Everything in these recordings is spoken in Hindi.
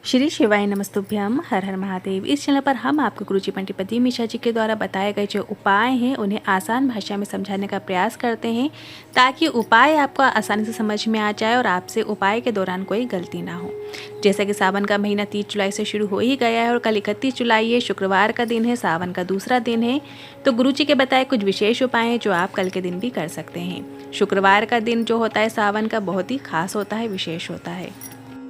श्री शिवाय नमस्तुभ्यम, हर हर महादेव। इस चैनल पर हम आपको गुरुजी पंडित प्रदीप मिश्रा जी के द्वारा बताए गए जो उपाय हैं उन्हें आसान भाषा में समझाने का प्रयास करते हैं ताकि उपाय आपको आसानी से समझ में आ जाए और आपसे उपाय के दौरान कोई गलती ना हो। जैसा कि सावन का महीना 30 जुलाई से शुरू हो ही गया है और कल 31 जुलाई है, शुक्रवार का दिन है, सावन का दूसरा दिन है। तो गुरुजी के बताए कुछ विशेष उपाय हैं जो आप कल के दिन भी कर सकते हैं। शुक्रवार का दिन जो होता है सावन का बहुत ही खास होता है, विशेष होता है।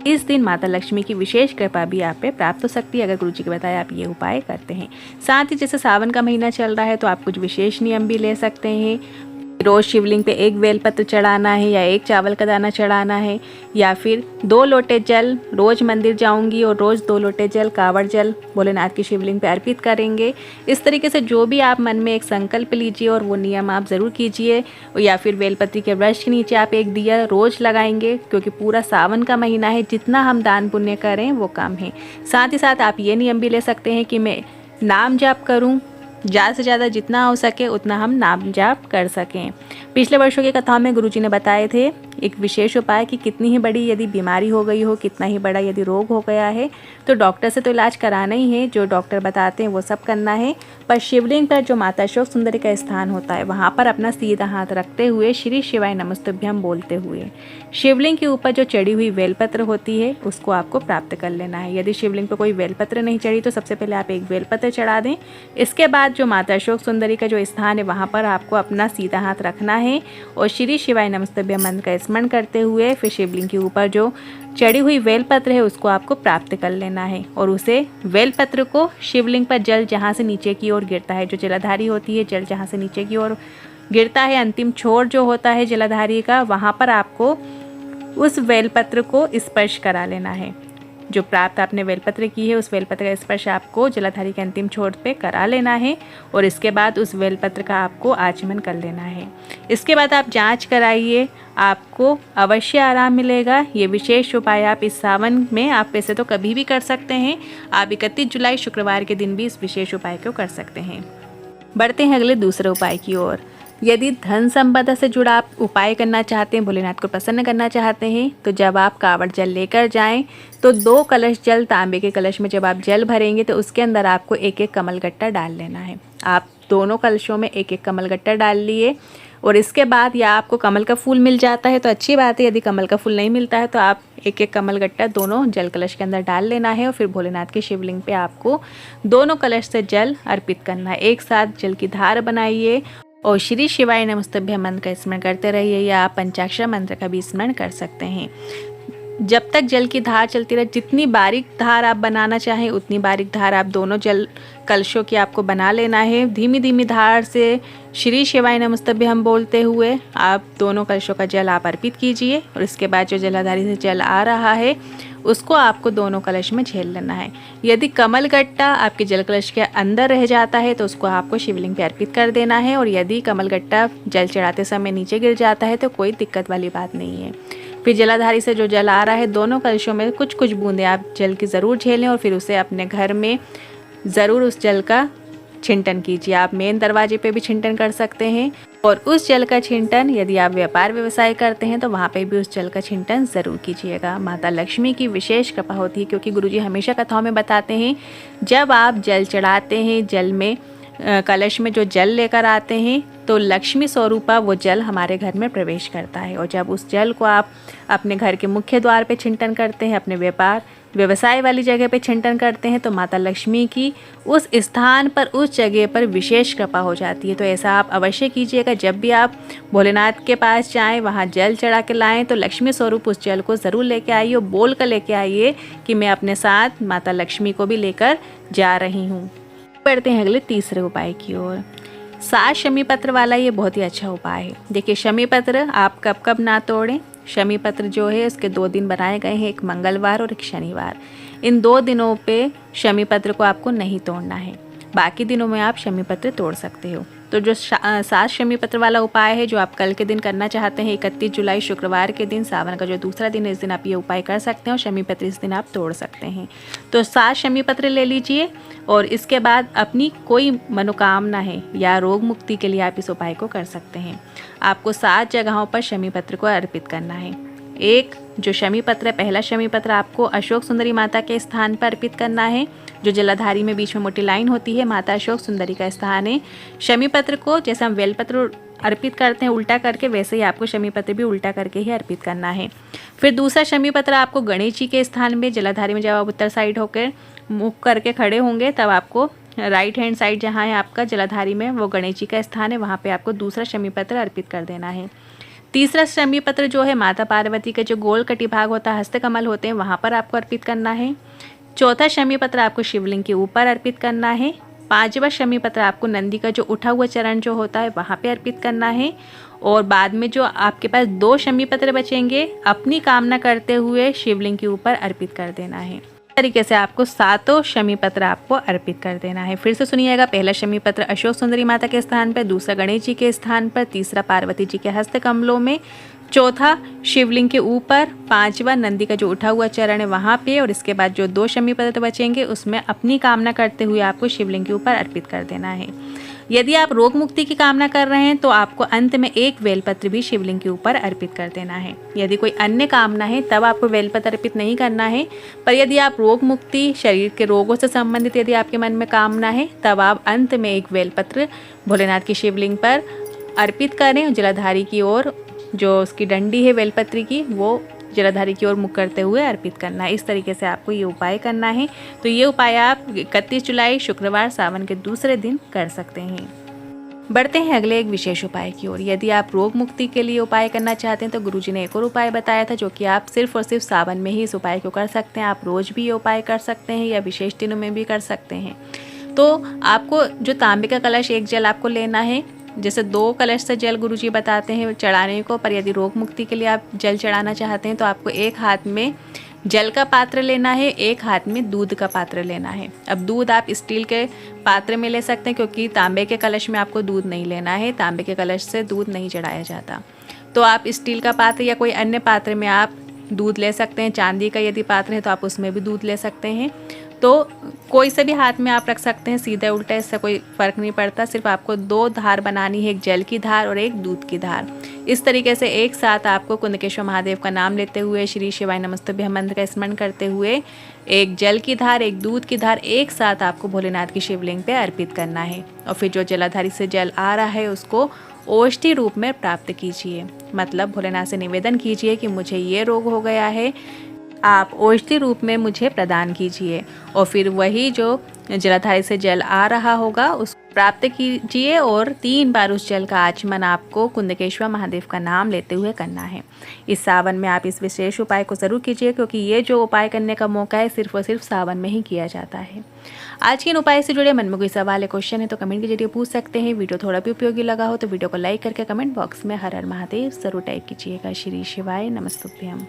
इस दिन माता लक्ष्मी की विशेष कृपा भी आप पे प्राप्त हो सकती है अगर गुरुजी के बताए आप ये उपाय करते हैं। साथ ही जैसे सावन का महीना चल रहा है तो आप कुछ विशेष नियम भी ले सकते हैं। रोज़ शिवलिंग पे एक बेलपत्र चढ़ाना है या एक चावल का दाना चढ़ाना है या फिर 2 लोटे जल, रोज़ मंदिर जाऊंगी और रोज़ 2 लोटे जल कांवड़ जल भोलेनाथ की शिवलिंग पे अर्पित करेंगे। इस तरीके से जो भी आप मन में एक संकल्प लीजिए और वो नियम आप ज़रूर कीजिए। या फिर बेलपत्री के वृक्ष के नीचे आप एक दिया रोज़ लगाएंगे क्योंकि पूरा सावन का महीना है, जितना हम दान पुण्य करें वो कम है। साथ ही साथ आप ये नियम भी ले सकते हैं कि मैं नाम जाप करूँ, ज़्यादा से ज़्यादा जितना हो सके उतना हम नाम जाप कर सकें। पिछले वर्षों की कथाओं में गुरुजी ने बताए थे एक विशेष उपाय कि कितनी ही बड़ी यदि बीमारी हो गई हो, कितना ही बड़ा यदि रोग हो गया है तो डॉक्टर से तो इलाज कराना ही है, जो डॉक्टर बताते हैं वो सब करना है। पर शिवलिंग पर जो माता अशोक सुंदरी का स्थान होता है वहाँ पर अपना सीधा हाथ रखते हुए श्री शिवाय नमस्तुभ्यम बोलते हुए शिवलिंग के ऊपर जो चढ़ी हुई बेलपत्र होती है उसको आपको प्राप्त कर लेना है। यदि शिवलिंग पर कोई बेलपत्र नहीं चढ़ी तो सबसे पहले आप एक बेलपत्र चढ़ा दें। इसके बाद जो माता अशोक सुंदरी का जो स्थान है वहाँ पर आपको अपना सीधा हाथ रखना है और श्री शिवाय नमस्तुभ्यम मंत्र का स्मरण करते हुए फिर शिवलिंग के ऊपर जो चढ़ी हुई बेलपत्र है उसको आपको प्राप्त कर लेना है और उसे बेलपत्र को शिवलिंग पर जल जहाँ से नीचे की ओर गिरता है, जो जलाधारी होती है, जल जहाँ से नीचे की ओर गिरता है, अंतिम छोर जो होता है जलाधारी का, वहाँ पर आपको उस बेलपत्र को स्पर्श करा लेना है। जो प्राप्त आपने बेलपत्र की है उस बेलपत्र का स्पर्श आपको जलाधारी के अंतिम छोर पे करा लेना है और इसके बाद उस बेलपत्र का आपको आचमन कर लेना है। इसके बाद आप जांच कराइए, आपको अवश्य आराम मिलेगा। ये विशेष उपाय आप इस सावन में आप वैसे तो कभी भी कर सकते हैं, आप 31 जुलाई शुक्रवार के दिन भी इस विशेष उपाय को कर सकते हैं। बढ़ते हैं अगले दूसरे उपाय की ओर। यदि धन संपदा से जुड़ा आप उपाय करना चाहते हैं, भोलेनाथ को प्रसन्न करना चाहते हैं, तो जब आप कांवड़ जल लेकर जाएं तो 2 कलश जल, तांबे के कलश में जब आप जल भरेंगे तो उसके अंदर आपको एक एक कमलगट्टा डाल लेना है। आप दोनों कलशों में एक एक कमलगट्टा डाल लिए और इसके बाद या आपको कमल का फूल मिल जाता है तो अच्छी बात है, यदि कमल का फूल नहीं मिलता है तो आप एक एक कमलगट्टा दोनों जल कलश के अंदर डाल लेना है और फिर भोलेनाथ की शिवलिंग पे आपको दोनों कलश से जल अर्पित करना है। एक साथ जल की धार बनाइए और श्री शिवाय नमस्तुभ्यम मंत्र का स्मरण करते रहिए या आप पंचाक्षर मंत्र का भी स्मरण कर सकते हैं। जब तक जल की धार चलती रहे, जितनी बारीक धार आप बनाना चाहें उतनी बारीक धार आप दोनों जल कलशों की आपको बना लेना है। धीमी धीमी धार से श्री शिवाय नमस्तुभ्यम बोलते हुए आप दोनों कलशों का जल आप अर्पित कीजिए और इसके बाद जो जलाधारी से जल आ रहा है उसको आपको दोनों कलश में झेल लेना है। यदि कमलगट्टा आपके जल कलश के अंदर रह जाता है तो उसको आपको शिवलिंग पे अर्पित कर देना है और यदि कमलगट्टा जल चढ़ाते समय नीचे गिर जाता है तो कोई दिक्कत वाली बात नहीं है। फिर जलाधारी से जो जल आ रहा है दोनों कलशों में कुछ कुछ बूंदें आप जल की ज़रूर झेलें और फिर उसे अपने घर में ज़रूर उस जल का छिंटन कीजिए। आप मेन दरवाजे पे भी छिंटन कर सकते हैं और उस जल का छिंटन यदि आप व्यापार व्यवसाय करते हैं तो वहाँ पे भी उस जल का छिंटन ज़रूर कीजिएगा। माता लक्ष्मी की विशेष कृपा होती है क्योंकि गुरुजी हमेशा कथाओं में बताते हैं जब आप जल चढ़ाते हैं, जल में कलश में जो जल लेकर आते हैं तो लक्ष्मी स्वरूपा वो जल हमारे घर में प्रवेश करता है और जब उस जल को आप अपने घर के मुख्य द्वार पे छिंटन करते हैं, अपने व्यापार व्यवसाय वाली जगह पे छिंटन करते हैं तो माता लक्ष्मी की उस स्थान पर, उस जगह पर विशेष कृपा हो जाती है। तो ऐसा आप अवश्य कीजिएगा। जब भी आप भोलेनाथ के पास जाएं, वहाँ जल चढ़ा के लाएं तो लक्ष्मी स्वरूप उस जल को ज़रूर लेके आइए और बोल कर लेके आइए कि मैं अपने साथ माता लक्ष्मी को भी लेकर जा रही हूँ। बढ़ते हैं अगले तीसरे उपाय की ओर। 7 शमी पत्र वाला ये बहुत ही अच्छा उपाय है। देखिए शमी पत्र आप कब कब ना तोड़ें। शमी पत्र जो है उसके 2 दिन बनाए गए हैं, एक मंगलवार और एक शनिवार। इन 2 दिनों पे शमी पत्र को आपको नहीं तोड़ना है, बाकी दिनों में आप शमी पत्र तोड़ सकते हो। तो जो 7 शमी पत्र वाला उपाय है जो आप कल के दिन करना चाहते हैं 31 जुलाई शुक्रवार के दिन, सावन का जो दूसरा दिन है, इस दिन आप ये उपाय कर सकते हैं और शमी पत्र इस दिन आप तोड़ सकते हैं। तो 7 शमी पत्र ले लीजिए और इसके बाद अपनी कोई मनोकामना है या रोग मुक्ति के लिए आप इस उपाय को कर सकते हैं। आपको 7 जगहों पर शमी पत्र को अर्पित करना है। एक जो शमी पत्र है, पहला शमी पत्र आपको अशोक सुंदरी माता के स्थान पर अर्पित करना है। जो जलाधारी में बीच में मोटी लाइन होती है, माता अशोक सुंदरी का स्थान है। शमी पत्र को जैसे हम बेलपत्र अर्पित करते हैं उल्टा करके, वैसे ही आपको शमी पत्र भी उल्टा करके ही अर्पित करना है। फिर दूसरा शमी पत्र आपको गणेश जी के स्थान में, जलाधारी में जब आप उत्तर साइड होकर मुख करके खड़े होंगे तब आपको राइट हैंड साइड जहाँ है आपका जलाधारी में, वो गणेश जी का स्थान है, वहाँ पे आपको दूसरा शमी पत्र अर्पित कर देना है। तीसरा शमी पत्र जो है माता पार्वती के जो गोल कटी भाग होता है, हस्तकमल होते हैं, वहाँ पर आपको अर्पित करना है। चौथा शमी पत्र आपको शिवलिंग के ऊपर अर्पित करना है। पांचवा शमी पत्र आपको नंदी का जो उठा हुआ चरण जो होता है वहाँ पे अर्पित करना है। और बाद में जो आपके पास 2 शमी पत्र बचेंगे, अपनी कामना करते हुए शिवलिंग के ऊपर अर्पित कर देना है। तरीके से आपको 7 शमी पत्र आपको अर्पित कर देना है। फिर से सुनिएगा, पहला शमी पत्र अशोक सुंदरी माता के स्थान पर, दूसरा गणेश जी के स्थान पर, तीसरा पार्वती जी के हस्त कमलों में, चौथा शिवलिंग के ऊपर, पांचवा नंदी का जो उठा हुआ चरण है वहाँ पे, और इसके बाद जो 2 शमी पत्र बचेंगे उसमें अपनी कामना करते हुए आपको शिवलिंग के ऊपर अर्पित कर देना है। यदि आप रोग मुक्ति की कामना कर रहे हैं तो आपको अंत में 1 बेलपत्र भी शिवलिंग के ऊपर अर्पित कर देना है। यदि कोई अन्य कामना है तब आपको बेलपत्र अर्पित नहीं करना है, पर यदि आप रोग मुक्ति, शरीर के रोगों से संबंधित यदि आपके मन में कामना है तब आप अंत में 1 बेलपत्र भोलेनाथ की शिवलिंग पर अर्पित करें। जलाधारी की ओर जो उसकी डंडी है बेलपत्री की, वो जलाधारी की ओर मुख करते हुए अर्पित करना है। इस तरीके से आपको ये उपाय करना है। तो ये उपाय आप 31 जुलाई शुक्रवार सावन के दूसरे दिन कर सकते हैं। बढ़ते हैं अगले एक विशेष उपाय की ओर। यदि आप रोग मुक्ति के लिए उपाय करना चाहते हैं तो गुरुजी ने एक और उपाय बताया था, जो कि आप सिर्फ और सिर्फ सावन में ही इस उपाय को कर सकते हैं। आप रोज भी ये उपाय कर सकते हैं या विशेष दिनों में भी कर सकते हैं। तो आपको जो तांबे का कलश 1 जल आपको लेना है। जैसे 2 कलश से जल गुरुजी बताते हैं चढ़ाने को, पर यदि रोग मुक्ति के लिए आप जल चढ़ाना चाहते हैं तो आपको एक हाथ में जल का पात्र लेना है, एक हाथ में दूध का पात्र लेना है। अब दूध आप स्टील के पात्र में ले सकते हैं, क्योंकि तांबे के कलश में आपको दूध नहीं लेना है। तांबे के कलश से दूध नहीं चढ़ाया जाता। तो आप स्टील का पात्र या कोई अन्य पात्र में आप दूध ले सकते हैं। चांदी का यदि पात्र है तो आप उसमें भी दूध ले सकते हैं। तो कोई से भी हाथ में आप रख सकते हैं, सीधा उल्टा, इससे कोई फ़र्क नहीं पड़ता। सिर्फ आपको 2 धार बनानी है, एक जल की धार और एक दूध की धार। इस तरीके से एक साथ आपको कुंदकेश्वर महादेव का नाम लेते हुए, श्री शिवाय नमस्तुभ्यं मंत्र का स्मरण करते हुए, एक जल की धार, एक दूध की धार एक साथ आपको भोलेनाथ की शिवलिंग पे अर्पित करना है। और फिर जो जलाधारी से जल आ रहा है उसको औषधि रूप में प्राप्त कीजिए। मतलब भोलेनाथ से निवेदन कीजिए कि मुझे ये रोग हो गया है, आप औषधि रूप में मुझे प्रदान कीजिए। और फिर वही जो जलाधारी से जल आ रहा होगा उस प्राप्त कीजिए, और 3 बार उस जल का आचमन आपको कुंदकेश्वर महादेव का नाम लेते हुए करना है। इस सावन में आप इस विशेष उपाय को ज़रूर कीजिए, क्योंकि ये जो उपाय करने का मौका है सिर्फ और सिर्फ सावन में ही किया जाता है। आज के इन उपाय से जुड़े मन में कोई सवाल है, क्वेश्चन है तो कमेंट के जरिए पूछ सकते हैं। वीडियो थोड़ा भी उपयोगी लगा हो तो वीडियो को लाइक करके कमेंट बॉक्स में हर हर महादेव जरूर टाइप कीजिएगा। श्री शिवाय नमस्तुभ्यं।